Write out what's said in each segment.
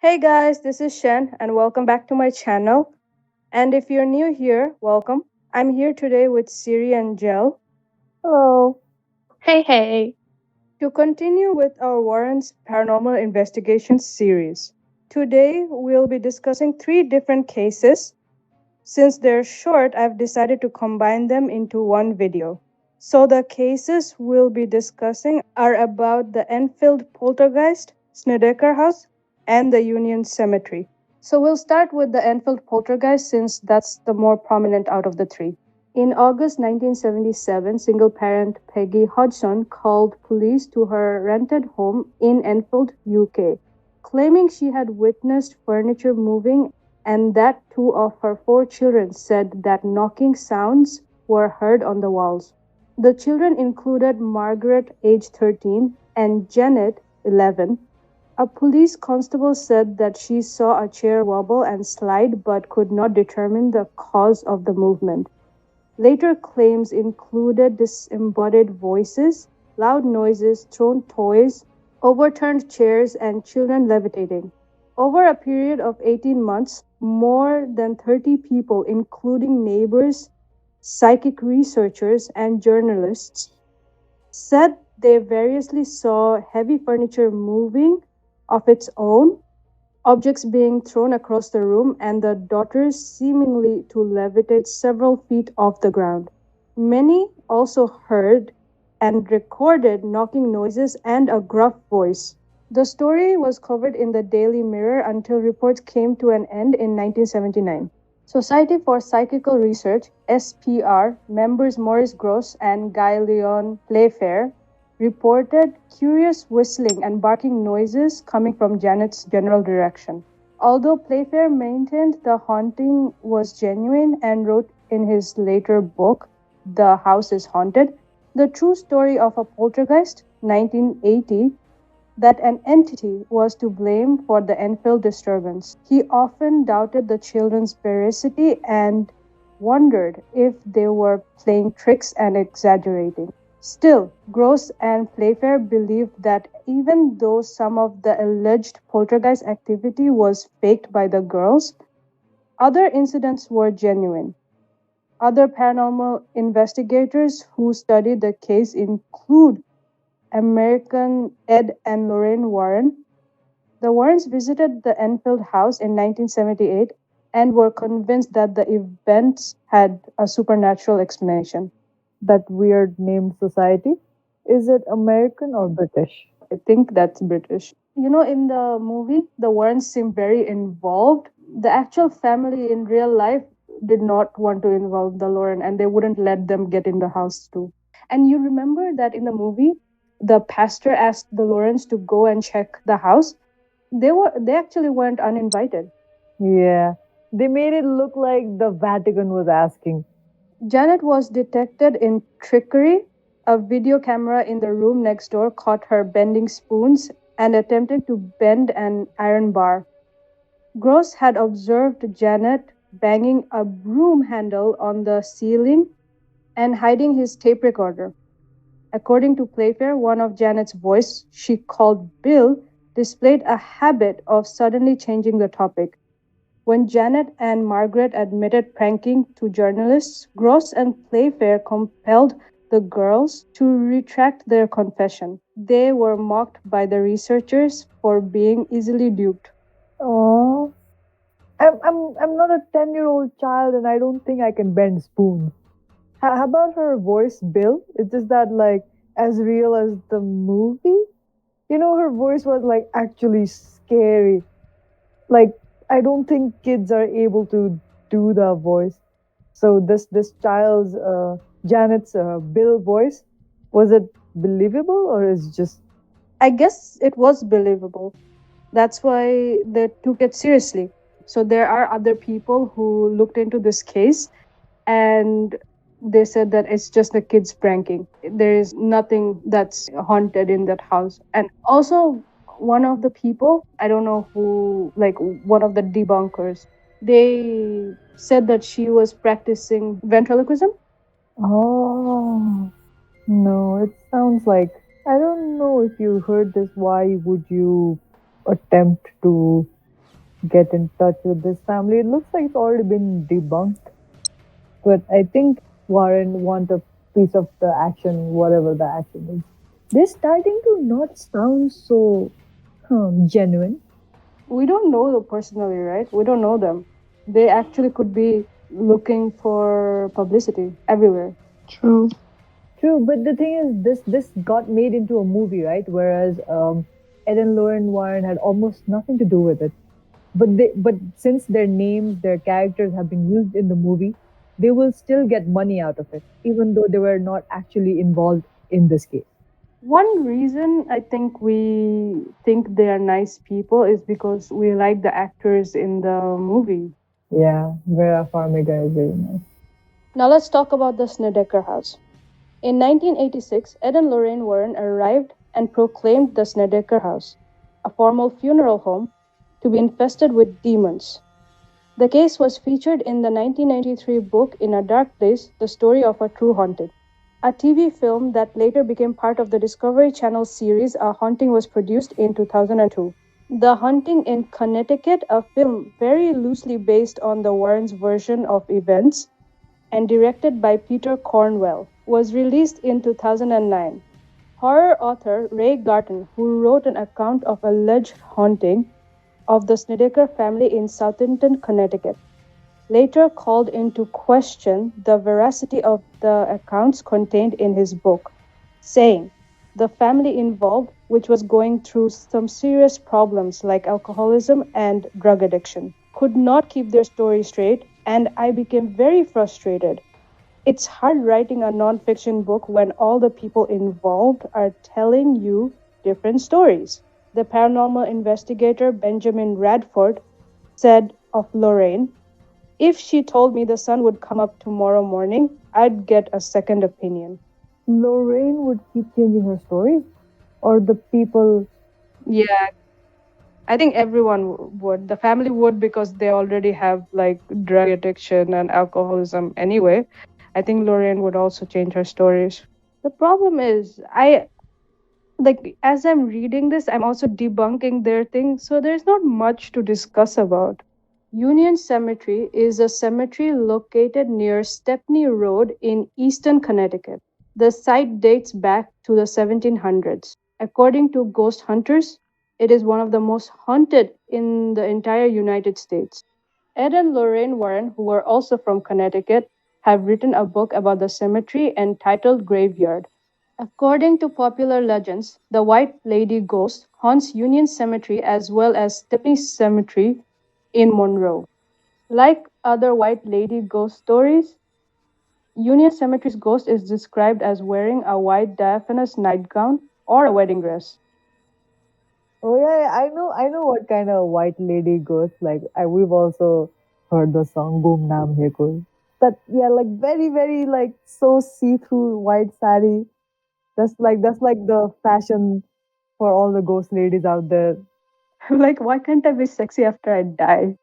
Hey guys, this is Shen and welcome back to my channel. And if you're new here, welcome. I'm here today with Siri and Jel. Hello. Hey, hey. To continue with our Warren's Paranormal Investigations series. Today we'll be discussing three different cases. Since they're short, I've decided to combine them into one video. So the cases we'll be discussing are about the Enfield Poltergeist, Snedeker House, and the Union Cemetery. So we'll start with the Enfield Poltergeist since that's the more prominent out of the three. In August 1977, single parent Peggy Hodgson called police to her rented home in Enfield, UK, claiming she had witnessed furniture moving and that two of her four children said that knocking sounds were heard on the walls. The children included Margaret, age 13, and Janet, 11. A police constable said that she saw a chair wobble and slide but could not determine the cause of the movement. Later claims included disembodied voices, loud noises, thrown toys, overturned chairs, and children levitating. Over a period of 18 months, more than 30 people, including neighbors, psychic researchers, and journalists, said they variously saw heavy furniture moving of its own, objects being thrown across the room, and the daughters seemingly to levitate several feet off the ground. Many also heard and recorded knocking noises and a gruff voice. The story was covered in the Daily Mirror until reports came to an end in 1979. Society for Psychical Research, SPR, members Maurice Gross and Guy Leon Playfair reported curious whistling and barking noises coming from Janet's general direction. Although Playfair maintained the haunting was genuine and wrote in his later book, The House is Haunted, the true story of a poltergeist, 1980, that an entity was to blame for the Enfield disturbance. He often doubted the children's veracity and wondered if they were playing tricks and exaggerating. Still, Gross and Playfair believed that even though some of the alleged poltergeist activity was faked by the girls, other incidents were genuine. Other paranormal investigators who studied the case include American Ed and Lorraine Warren. The Warrens visited the Enfield house in 1978 and were convinced that the events had a supernatural explanation. That weird name society. Is it American or British? I think that's British. In the movie, the Warrens seem very involved. The actual family in real life did not want to involve the Lauren and they wouldn't let them get in the house too. And you remember that in the movie, the pastor asked the Laurens to go and check the house. They actually weren't uninvited. Yeah. They made it look like the Vatican was asking. Janet was detected in trickery. A video camera in the room next door caught her bending spoons and attempting to bend an iron bar. Gross had observed Janet banging a broom handle on the ceiling and hiding his tape recorder. According to Playfair, one of Janet's voice she called Bill displayed a habit of suddenly changing the topic. When Janet and Margaret admitted pranking to journalists, Gross and Playfair compelled the girls to retract their confession. They were mocked by the researchers for being easily duped. Oh, I'm not a 10-year-old child and I don't think I can bend spoons. How about her voice, Bill? Is that like as real as the movie? Her voice was like actually scary. Like, I don't think kids are able to do the voice. So this child's Janet's Bill voice, was it believable or is just I guess it was believable. That's why they took it seriously. So there are other people who looked into this case and they said that it's just the kids pranking. There is nothing that's haunted in that house. And also, one of the people, I don't know who, like one of the debunkers, they said that she was practicing ventriloquism. oh no, it sounds like I don't know if you heard this. Why would you attempt to? get in touch with this family. It looks like it's already been debunked, but I think Warren want a piece of the action, whatever the action is. They're starting to not sound so genuine. We don't know them personally, right? We don't know them. They actually could be looking for publicity everywhere. True. True, but the thing is, this got made into a movie, right? Whereas Ed and Lauren Warren had almost nothing to do with it. But since their names, their characters have been used in the movie, they will still get money out of it, even though they were not actually involved in this case. One reason I think we think they are nice people is because we like the actors in the movie. Yeah, Vera Farmiga is very nice. Now let's talk about the Snedeker house. In 1986, Ed and Lorraine Warren arrived and proclaimed the Snedeker house, a formal funeral home, to be infested with demons. The case was featured in the 1993 book In a Dark Place, The Story of a True Haunting. A TV film that later became part of the Discovery Channel series A Haunting was produced in 2002. The Haunting in Connecticut, a film very loosely based on the Warrens' version of events and directed by Peter Cornwell, was released in 2009. Horror author Ray Garton, who wrote an account of alleged haunting of the Snedeker family in Southampton, Connecticut, later called into question the veracity of the accounts contained in his book, saying, "The family involved, which was going through some serious problems like alcoholism and drug addiction, could not keep their story straight, and I became very frustrated. It's hard writing a nonfiction book when all the people involved are telling you different stories." The paranormal investigator Benjamin Radford said of Lorraine, "If she told me the sun would come up tomorrow morning, I'd get a second opinion." Lorraine would keep changing her story, or the people. Yeah, I think everyone would. The family would because they already have like drug addiction and alcoholism anyway. I think Lorraine would also change her stories. The problem is, as I'm reading this, I'm also debunking their thing, so there's not much to discuss about. Union Cemetery is a cemetery located near Stepney Road in eastern Connecticut. The site dates back to the 1700s. According to ghost hunters, it is one of the most haunted in the entire United States. Ed and Lorraine Warren, who were also from Connecticut, have written a book about the cemetery entitled Graveyard. According to popular legends, the White Lady ghost haunts Union Cemetery as well as Stepney Cemetery in Monroe. Like other White Lady ghost stories, Union Cemetery's ghost is described as wearing a white diaphanous nightgown or a wedding dress. Oh yeah, yeah, I know what kind of white lady goes. Like we've also heard the song "Boom Naam Hai Koi." That yeah, like very very like so see through white sari. That's like the fashion for all the ghost ladies out there. Like, why can't I be sexy after I die?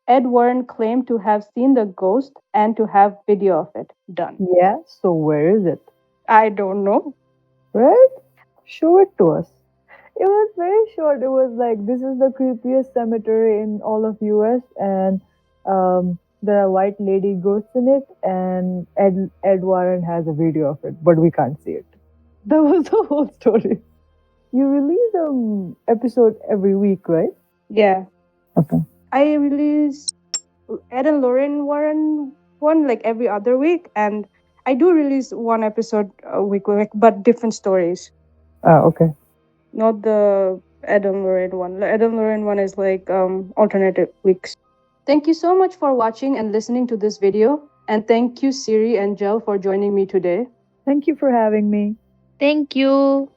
Ed Warren claimed to have seen the ghost and to have video of it done. Yeah. So where is it? I don't know. Right? Show it to us. It was very short. It was like this is the creepiest cemetery in all of US, and there are white lady ghosts in it, and Ed Warren has a video of it, but we can't see it. That was the whole story. You release episode every week, right? Yeah. Okay. I release Ed and Lorraine Warren one like every other week, and I do release one episode a week, like, but different stories. Okay. Not the Ed and Lorraine one. The Ed and Lorraine one is like alternative weeks. Thank you so much for watching and listening to this video, and thank you Siri and Jel for joining me today. Thank you for having me. Thank you.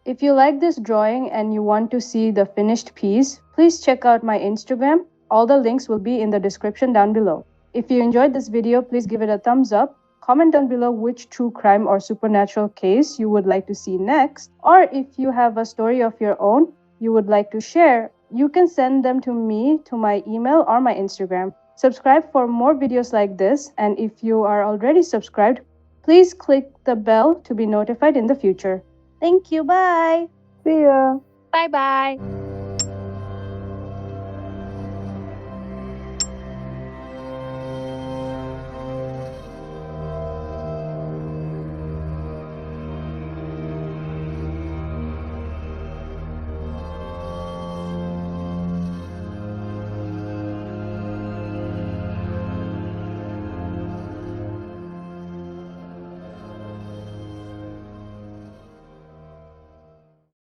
If you like this drawing and you want to see the finished piece, please check out my Instagram. All the links will be in the description down below. If you enjoyed this video, please give it a thumbs up. Comment down below which true crime or supernatural case you would like to see next. Or if you have a story of your own you would like to share, you can send them to me to my email or my Instagram. Subscribe for more videos like this, and if you are already subscribed, please click the bell to be notified in the future. Thank you. Bye. See ya. Bye bye.